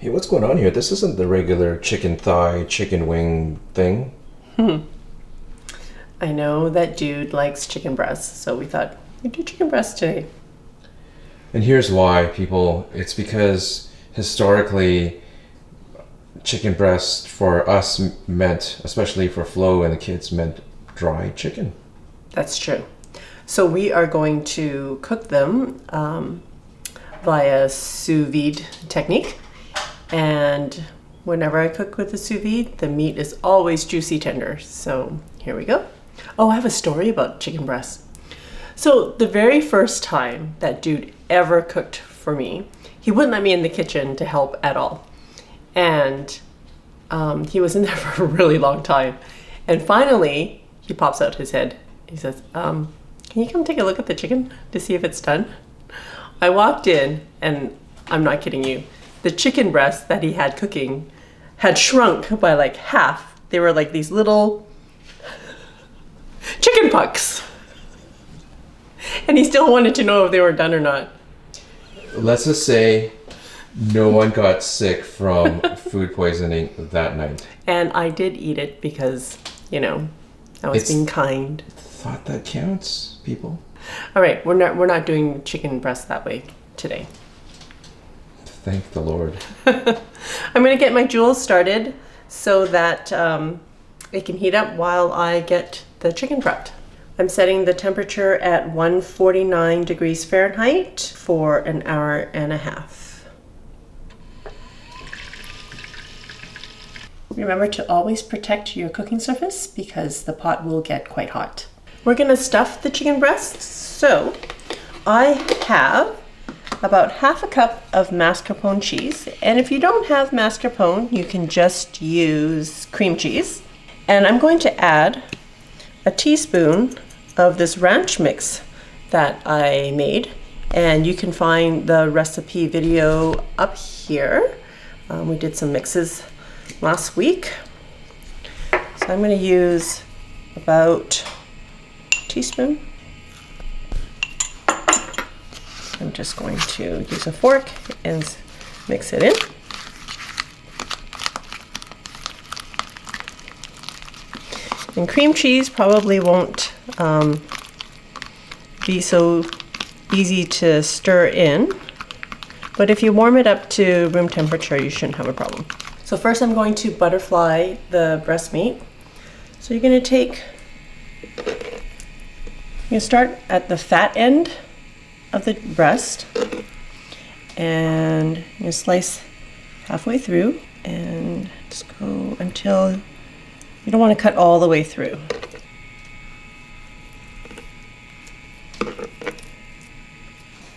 Hey, what's going on here? This isn't the regular chicken thigh, chicken wing thing. I know that dude likes chicken breasts, so we thought we'd do chicken breast today. And here's why, people. It's because historically, chicken breast for us meant, especially for Flo and the kids, meant dry chicken. That's true. So we are going to cook them via sous vide technique. And whenever I cook with the sous vide, the meat is always juicy tender. So here we go. Oh, I have a story about chicken breast. So the very first time that dude ever cooked for me, he wouldn't let me in the kitchen to help at all. And he was in there for a really long time. And finally, he pops out his head. He says, can you come take a look at the chicken to see if it's done? I walked in, and I'm not kidding you, the chicken breast that he had cooking had shrunk by like half. They were like these little chicken pucks. And he still wanted to know if they were done or not. Let's just say no one got sick from food poisoning that night. And I did eat it because, you know, I was being kind. Thought that counts, people. All right, we're not doing chicken breast that way today. Thank the Lord. I'm gonna get my Joule started so that it can heat up while I get the chicken prepped. I'm setting the temperature at 149 degrees Fahrenheit for an hour and a half. Remember to always protect your cooking surface because the pot will get quite hot. We're gonna stuff the chicken breasts. So I have about half a cup of mascarpone cheese. And if you don't have mascarpone, you can just use cream cheese. And I'm going to add a teaspoon of this ranch mix that I made. And you can find the recipe video up here. We did some mixes last week. So I'm going to use about a teaspoon. I'm just going to use a fork and mix it in. And cream cheese probably won't be so easy to stir in, but if you warm it up to room temperature, you shouldn't have a problem. So first I'm going to butterfly the breast meat. So you're going to start at the fat end of the breast and you slice halfway through and just go until you don't want to cut all the way through.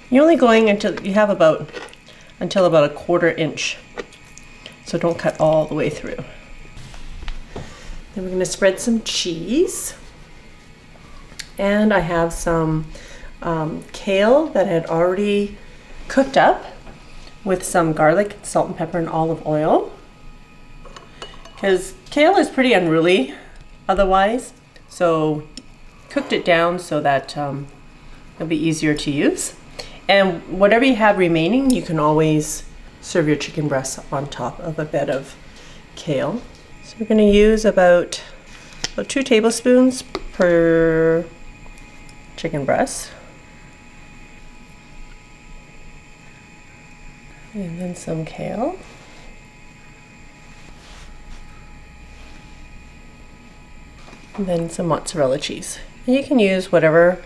You're only going until you have about a 1/4 inch, so don't cut all the way through. Then we're going to spread some cheese, and I have some kale that had already cooked up with some garlic, salt and pepper and olive oil, because kale is pretty unruly otherwise, so cooked it down so that it'll be easier to use. And whatever you have remaining, you can always serve your chicken breast on top of a bed of kale. So we're going to use about 2 tablespoons per chicken breast. And then some kale. And then some mozzarella cheese. And you can use whatever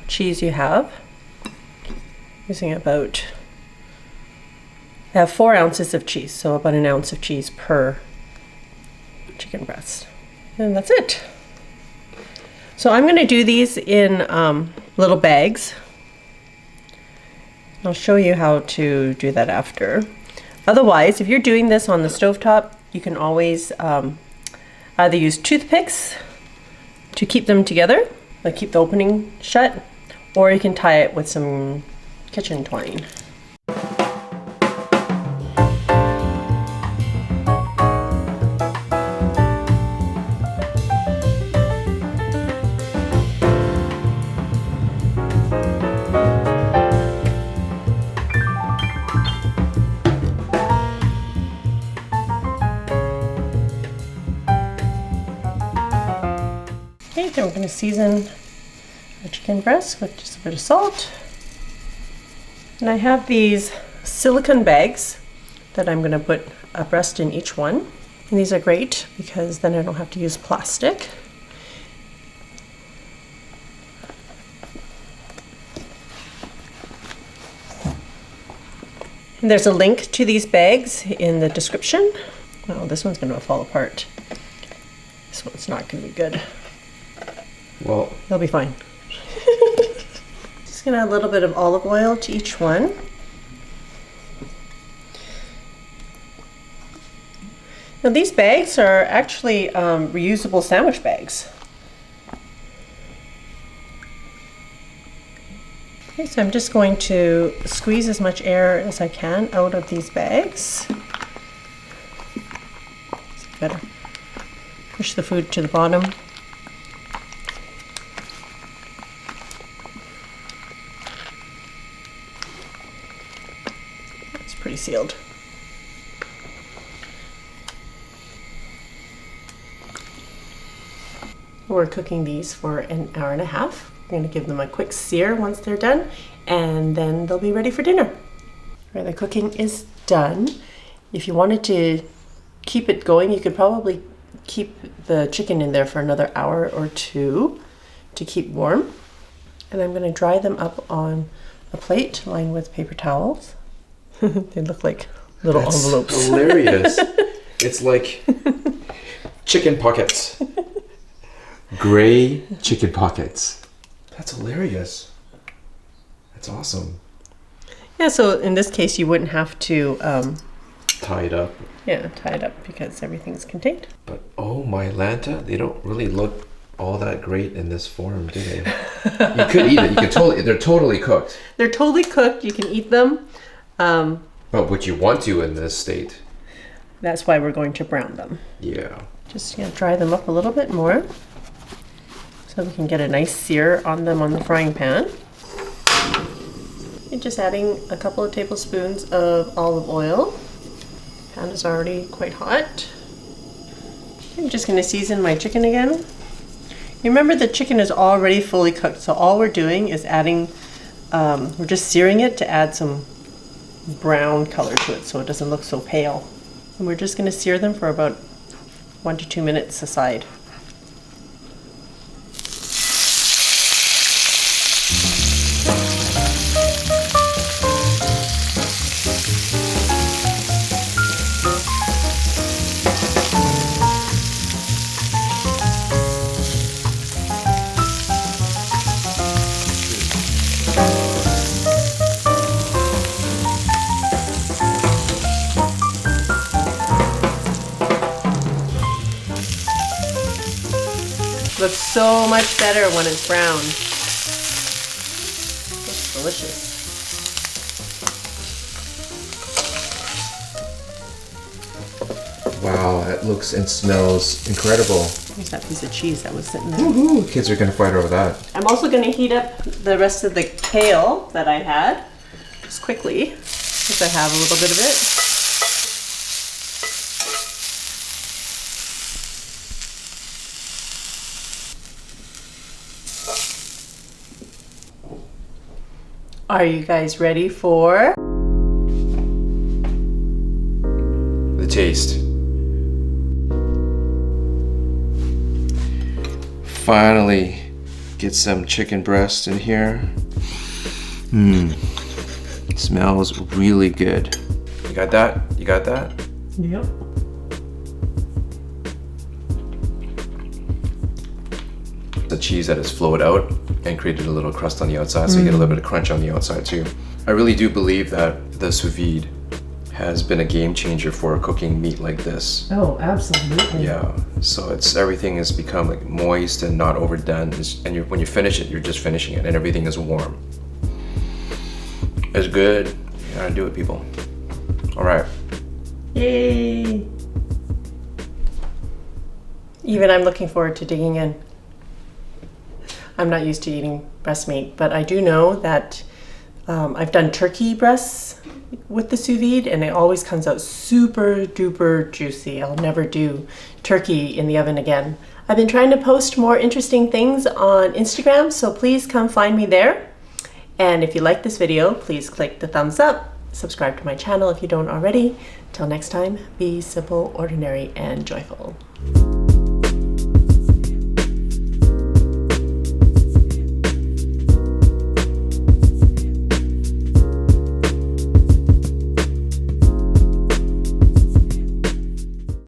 cheese you have. Using I have 4 ounces of cheese, so about 1 ounce of cheese per chicken breast. And that's it. So I'm going to do these in little bags. I'll show you how to do that after. Otherwise, if you're doing this on the stovetop, you can always either use toothpicks to keep them together, like keep the opening shut, or you can tie it with some kitchen twine. Then we're going to season our chicken breast with just a bit of salt. And I have these silicone bags that I'm going to put a breast in each one. And these are great because then I don't have to use plastic. And there's a link to these bags in the description. Oh, this one's going to fall apart. This one's not going to be good. Well, They'll be fine. Just going to add a little bit of olive oil to each one. Now these bags are actually reusable sandwich bags. Okay, so I'm just going to squeeze as much air as I can out of these bags. Better push the food to the bottom. It's pretty sealed. We're cooking these for an hour and a half. We're going to give them a quick sear once they're done, and then they'll be ready for dinner. All right, the cooking is done. If you wanted to keep it going, you could probably keep the chicken in there for another hour or two to keep warm. And I'm going to dry them up on a plate lined with paper towels. They look like little envelopes. Hilarious. It's like chicken pockets. Gray chicken pockets. That's hilarious. That's awesome. Yeah, so in this case, you wouldn't have to Tie it up. yeah, tie it up because everything's contained. But oh my Lanta, they don't really look all that great in this form, do they? You could eat it. You could totally. They're totally cooked. They're totally cooked. You can eat them. But would you want to in this state? That's why we're going to brown them. Yeah. Just dry them up a little bit more so we can get a nice sear on them on the frying pan. And just adding a couple of tablespoons of olive oil. Pan is already quite hot. I'm just going to season my chicken again. Remember, the chicken is already fully cooked, so all we're doing is adding, we're just searing it to add some brown color to it so it doesn't look so pale. And we're just going to sear them for about 1 to 2 minutes aside. Looks so much better when it's brown. Looks delicious. Wow, that looks and smells incredible. Here's that piece of cheese that was sitting there. Woohoo! Kids are gonna fight over that. I'm also going to heat up the rest of the kale that I had, just quickly, because I have a little bit of it. Are you guys ready for The taste. Finally, get some chicken breast in here. Smells really good. You got that? You got that? Yep. The cheese that has flowed out and created a little crust on the outside, so you get a little bit of crunch on the outside too. I really do believe that the sous vide has been a game changer for cooking meat like this. Oh, absolutely. Yeah, so everything has become like moist and not overdone, and when you finish it, you're just finishing it, and everything is warm. It's good. You gotta do it, people. All right. Yay! Even I'm looking forward to digging in. I'm not used to eating breast meat, but I do know that I've done turkey breasts with the sous vide, and it always comes out super duper juicy. I'll never do turkey in the oven again. I've been trying to post more interesting things on Instagram, so please come find me there. And if you like this video, please click the thumbs up, subscribe to my channel if you don't already. Till next time, be simple, ordinary, and joyful.